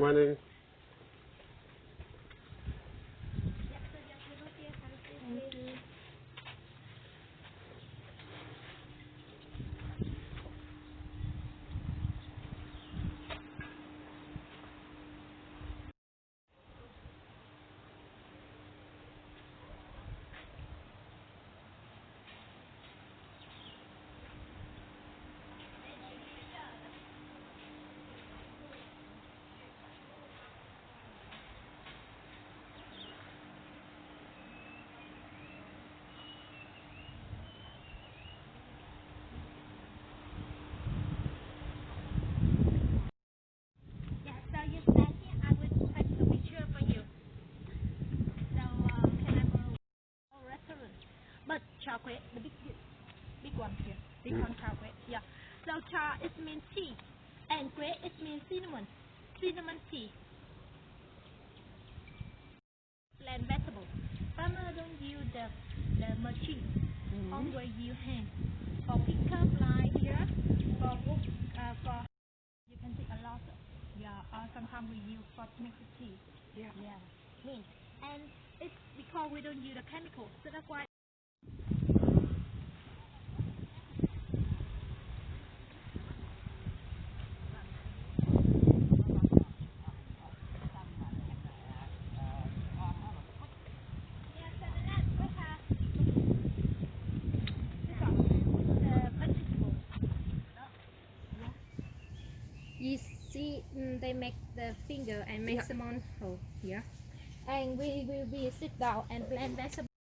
morning. Thank you. Yeah, so you stand here, I will take the picture for you. So, can I borrow a restaurant? But chocolate, the big one here. Big one chocolate, yeah. So char it means tea, and grey it means cinnamon. Cinnamon tea. Plant vegetable. Farmer don't use the machine. Always use hand. For pick up like here, for you can see a lot of, yeah, sometimes we use for to make the tea. Yeah. Yeah, mint. And it's because we don't use the chemicals, so that's why. Yeah, so the next we have this one, the vegetable. You see, they make the finger and make Yeah. some on hole here. And we will be sit down and blend vegetable.